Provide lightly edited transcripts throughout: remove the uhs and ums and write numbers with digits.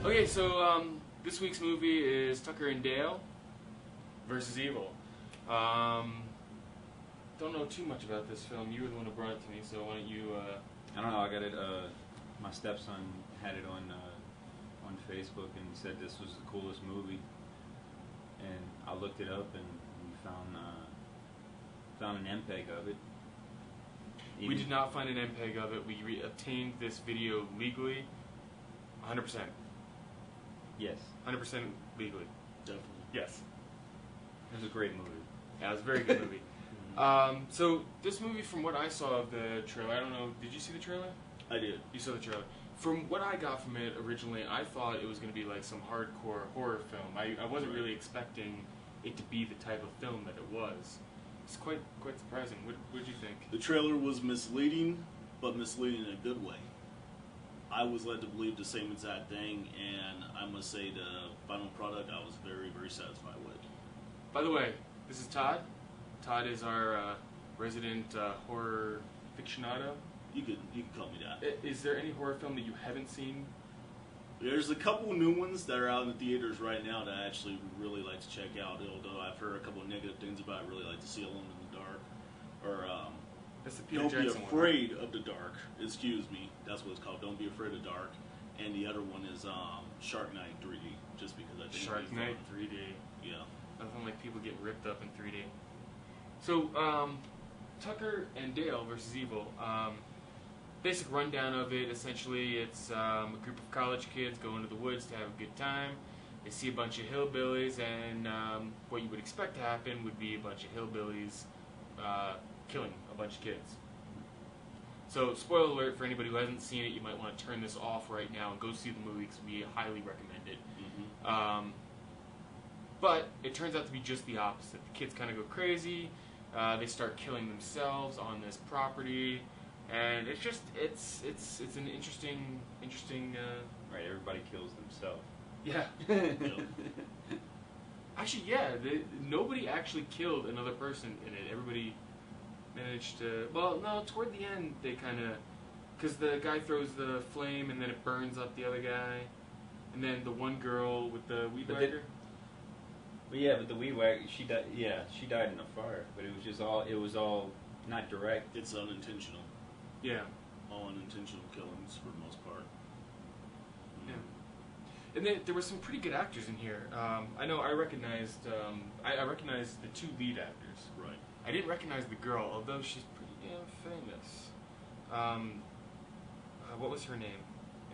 Okay, so this week's movie is Tucker and Dale versus Evil. Don't know too much about this film. You were the one who brought it to me, so why don't you? I don't know. I got it. My stepson had it on Facebook and said this was the coolest movie. And I looked it up and we found an MPEG of it. We did not find an MPEG of it. We obtained this video legally, 100%. Yes. 100% legally. Definitely. Yes. It was a great movie. Yeah, it was a very good movie. So this movie, from what I saw of the trailer, I don't know, did you see the trailer? I did. You saw the trailer. From what I got from it originally, I thought it was going to be like some hardcore horror film. I wasn't really expecting it to be the type of film that it was. It's quite surprising. What did you think? The trailer was misleading, but misleading in a good way. I was led to believe the same exact thing, and I must say the final product I was very, very satisfied with. By the way, this is Todd. Todd is our resident horror aficionado. You could call me that. Is there any horror film that you haven't seen? There's a couple new ones that are out in the theaters right now that I actually really like to check out. Although I've heard a couple of negative things about it, I really like to see Alone in the Dark. Or That's the Peter Don't Jackson Be one, Afraid of the Dark. Excuse me. That's what it's called. Don't Be Afraid of the Dark. And the other one is Shark Night 3D. Just because I think Shark Night 3D. Yeah. Nothing like people getting ripped up in 3D. So, Tucker and Dale versus Evil. Basic rundown of it, essentially, it's a group of college kids go into the woods to have a good time. They see a bunch of hillbillies, and what you would expect to happen would be a bunch of hillbillies killing a bunch of kids. So, spoiler alert for anybody who hasn't seen it, you might want to turn this off right now and go see the movie because we highly recommend it. Mm-hmm. But it turns out to be just the opposite. The kids kind of go crazy. They start killing themselves on this property. And it's just it's an interesting Right, everybody kills themselves. Yeah. Actually, yeah, nobody actually killed another person in it. Everybody managed to. Well, no, toward the end they kind of, because the guy throws the flame and then it burns up the other guy, and then the one girl with the weed whacker. But yeah, but the weed whacker, she died. Yeah, she died in a fire. But it was just all. It was all not direct. It's unintentional. Yeah. All unintentional killings for the most part. Yeah. And then there were some pretty good actors in here. I know I recognized I recognized the two lead actors. Right. I didn't recognize the girl, although she's pretty damn famous. What was her name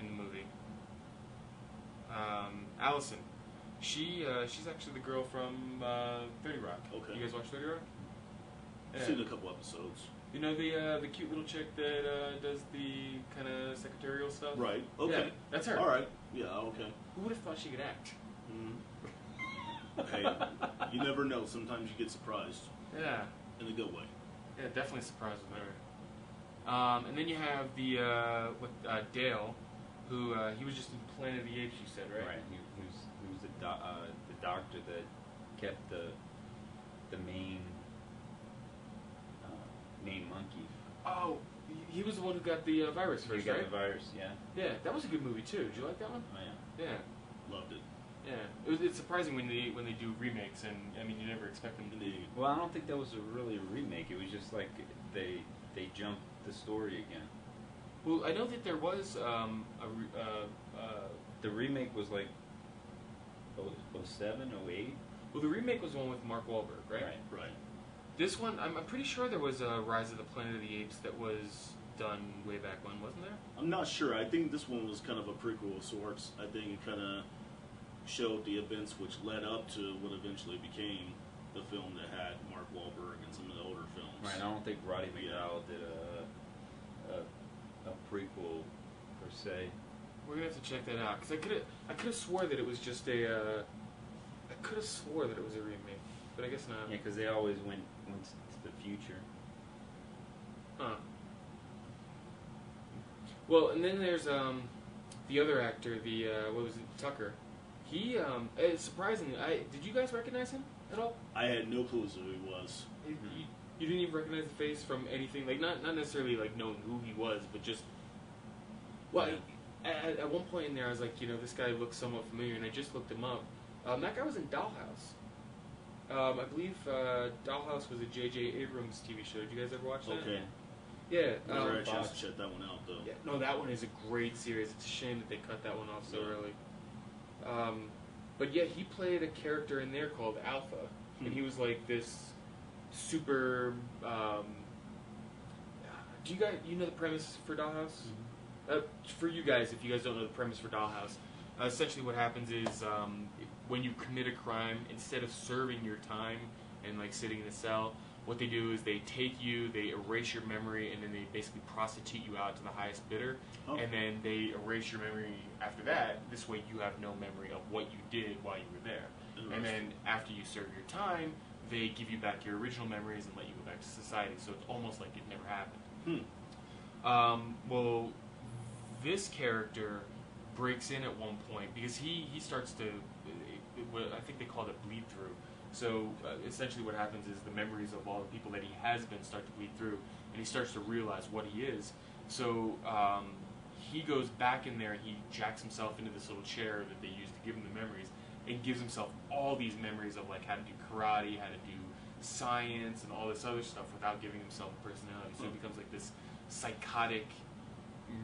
in the movie? Allison. She's actually the girl from 30 Rock. Okay. You guys watch 30 Rock? I've seen a couple episodes. You know the cute little chick that does the kind of secretarial stuff? Right. Okay. Yeah, that's her. All right. Yeah. Okay. Who would have thought she could act? Mm-hmm. Hey, you never know. Sometimes you get surprised. Yeah. In a good way. Yeah, definitely surprised with her. And then you have the Dale, who he was just in Planet of the Apes. You said, right? Right. He was the doctor that kept the main monkey. Oh, he was the one who got the virus first, He got right? the virus, yeah. Yeah, that was a good movie too. Did you like that one? Oh yeah. Yeah. Loved it. Yeah. It's surprising when they do remakes, and I mean you never expect them to be. Well, I don't think that was really a remake. It was just like they jumped the story again. Well, I know that there was the remake was like 07, 08. Well, the remake was the one with Mark Wahlberg, right? Right. This one, I'm pretty sure there was a Rise of the Planet of the Apes that was done way back when, wasn't there? I'm not sure. I think this one was kind of a prequel of sorts. I think it kind of showed the events which led up to what eventually became the film that had Mark Wahlberg and some of the older films. Right. I don't think Roddy McDowell did a prequel per se. We're gonna have to check that out because I could have swore that it was just I could have swore that it was a remake, but I guess not. Yeah, because they always went to the future. Huh. Well, and then there's the other actor, the what was it, Tucker. He surprisingly, did you guys recognize him at all? I had no clue who he was. You didn't even recognize the face from anything, like not necessarily like knowing who he was, but just well, at one point in there, I was like, this guy looks somewhat familiar, and I just looked him up. That guy was in Dollhouse. I believe Dollhouse was a J.J. Abrams TV show. Did you guys ever watch that? Okay. Yeah. Never had a chance to check that one out, though. Yeah, no, that one is a great series. It's a shame that they cut that one off so early. But yeah, he played a character in there called Alpha, and he was like this super. Do you guys know the premise for Dollhouse? Mm-hmm. For you guys, if you guys don't know the premise for Dollhouse, essentially what happens is when you commit a crime, instead of serving your time and like sitting in a cell, what they do is they take you, they erase your memory, and then they basically prostitute you out to the highest bidder, and then they erase your memory after that. This way you have no memory of what you did while you were there. And then after you serve your time, they give you back your original memories and let you go back to society. So it's almost like it never happened. Well, this character breaks in at one point because he starts to, I think they call it bleed through. So essentially what happens is the memories of all the people that he has been start to bleed through, and he starts to realize what he is. So he goes back in there and he jacks himself into this little chair that they use to give him the memories, and gives himself all these memories of like how to do karate, how to do science, and all this other stuff without giving himself a personality. So he becomes like this psychotic,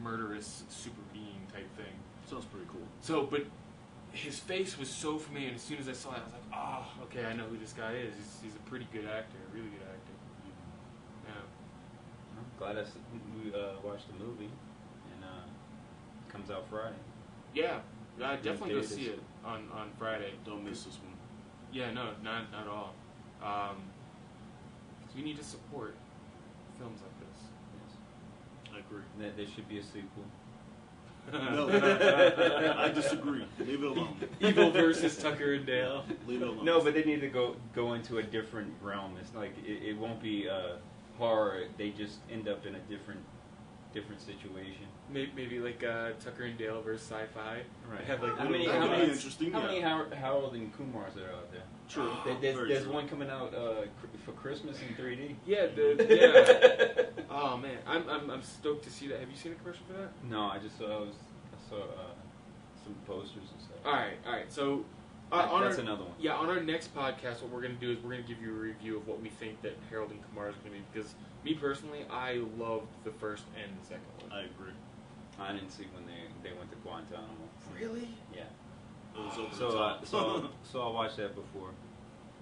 murderous super being type thing. Sounds pretty cool. So, but his face was so familiar, and as soon as I saw it, I was like, oh, okay, I know who this guy is. He's a pretty good actor, a really good actor. Yeah. I'm glad we watched the movie, and it comes out Friday. Yeah, definitely go see it on Friday. Don't miss this one. Yeah, no, not at all. 'Cause we need to support films like this. Yes. I agree. There should be a sequel. No, I disagree. Leave it alone. Evil versus Tucker and Dale. Leave it alone. No, but they need to go into a different realm. It's like it won't be horror. They just end up in a different situation. Maybe like Tucker and Dale versus sci-fi. Right. Have like That would be interesting. How many Harold and Kumars are out there? True. There's one coming out for Christmas in 3D. Yeah, yeah. Oh man, I'm stoked to see that. Have you seen a commercial for that? No, I saw some posters and stuff. All right. So that's another one. Yeah, on our next podcast, what we're gonna do is we're gonna give you a review of what we think that Harold and Kumar is gonna be. Because me personally, I loved the first and the second one. I agree. I didn't see when they went to Guantanamo. Really? Yeah. It was over the top. So I watched that before.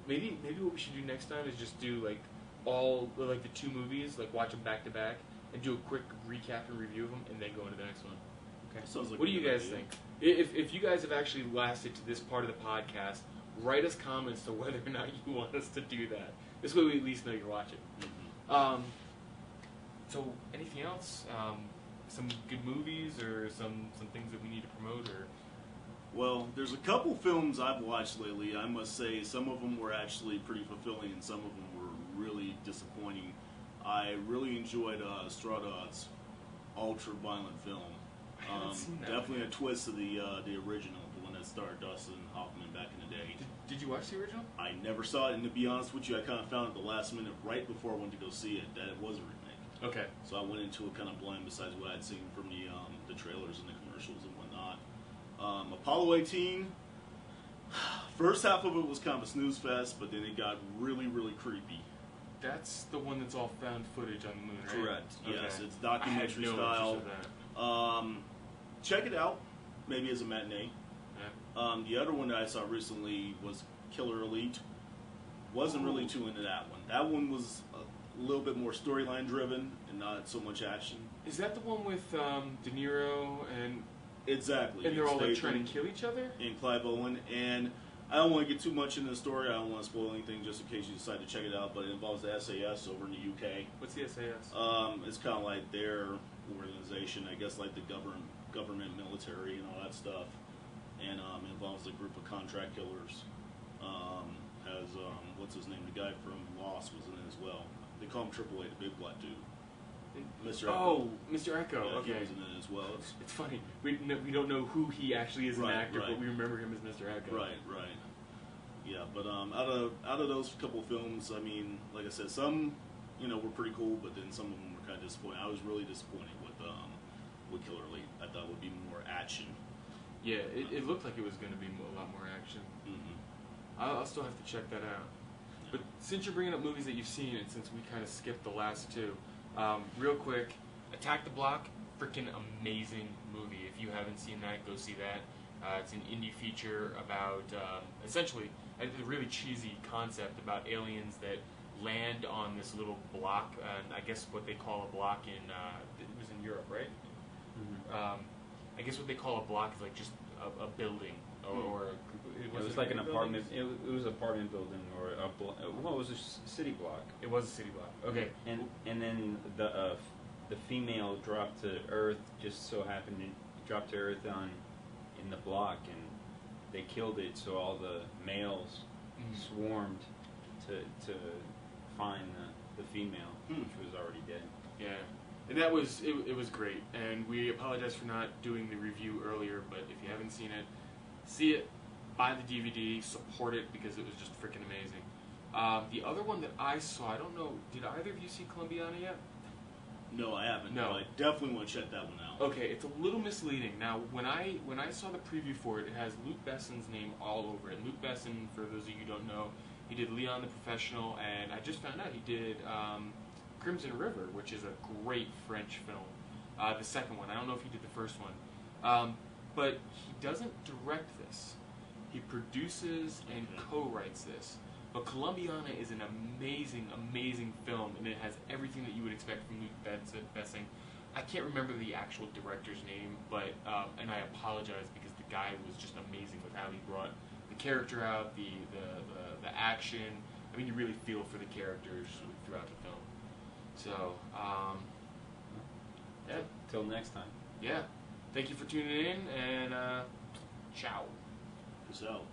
Maybe what we should do next time is just do like all like the two movies, like watch them back to back, and do a quick recap and review of them, and then go into the next one. Okay. Sounds like what do you guys idea. think? If you guys have actually lasted to this part of the podcast, write us comments to whether or not you want us to do that. This way we at least know you're watching. Mm-hmm. So anything else? Some good movies or some things that we need to promote or. Well, there's a couple films I've watched lately. I must say some of them were actually pretty fulfilling and some of them were really disappointing. I really enjoyed Straw Dogs, ultra-violent film. I haven't seen that. Definitely a twist of the original, the one that starred Dustin Hoffman back in the day. Did you watch the original? I never saw it, and to be honest with you, I kind of found at the last minute, right before I went to go see it, that it was a remake. Okay. So I went into it kind of blind besides what I'd seen from the trailers and the commercials and whatnot. Apollo 18, first half of it was kind of a snooze fest, but then it got really, really creepy. That's the one that's all found footage on the moon, right? Correct. Okay. Yes, it's documentary I had no style. interest in that. Check it out, maybe as a matinee. Yeah. The other one that I saw recently was Killer Elite. Wasn't really too into that one. That one was a little bit more storyline driven and not so much action. Is that the one with De Niro and Exactly. they're all like Statham trying to kill each other? and Clive Owen, and I don't want to get too much into the story. I don't want to spoil anything just in case you decide to check it out, but it involves the SAS over in the UK. What's the SAS? It's kind of like their organization, I guess, like the government military and all that stuff, and involves a group of contract killers. Has what's his name? The guy from Lost was in it as well. They call him Triple A, the big black dude. Mr. Echo. Oh, Mr. Echo. Yeah, Okay. he was in it as well. It's funny. We don't know who he actually is an Right, actor, right. but we remember him as Mr. Echo. Right. Yeah, but out of those couple films, I mean, like I said, some were pretty cool, but then some of them were kind of disappointing. I was really disappointed with particularly. I thought would be more action. Yeah, it looked like it was going to be a lot more action. I'll still have to check that out. But since you're bringing up movies that you've seen, and since we kind of skipped the last two, real quick, Attack the Block, freaking amazing movie. If you haven't seen that, go see that. It's an indie feature about, essentially, a really cheesy concept about aliens that land on this little block, and I guess what they call a block in, it was in Europe, right? I guess what they call a block is like just a building, or it was like an apartment. It was an apartment building, or it was a city block. It was a city block. Okay. And then the female dropped to Earth. Just so happened to drop to Earth in the block, and they killed it. So all the males swarmed to find the female, which was already dead. Yeah. And that was, it was great, and we apologize for not doing the review earlier, but if you haven't seen it, see it, buy the DVD, support it, because it was just freaking amazing. The other one that I saw, I don't know, did either of you see Columbiana yet? No, I haven't. No. But I definitely want to check that one out. Okay, it's a little misleading. Now, when I saw the preview for it, it has Luc Besson's name all over it. Luc Besson, for those of you who don't know, he did Leon the Professional, and I just found out he did Crimson River, which is a great French film. The second one. I don't know if he did the first one. But he doesn't direct this. He produces and co-writes this. But Columbiana is an amazing, amazing film, and it has everything that you would expect from Luc Besson. I can't remember the actual director's name, but and I apologize because the guy was just amazing with how he brought the character out, the action. I mean, you really feel for the characters throughout the film. So, yeah. Till next time. Yeah. Thank you for tuning in, and ciao. Peace out.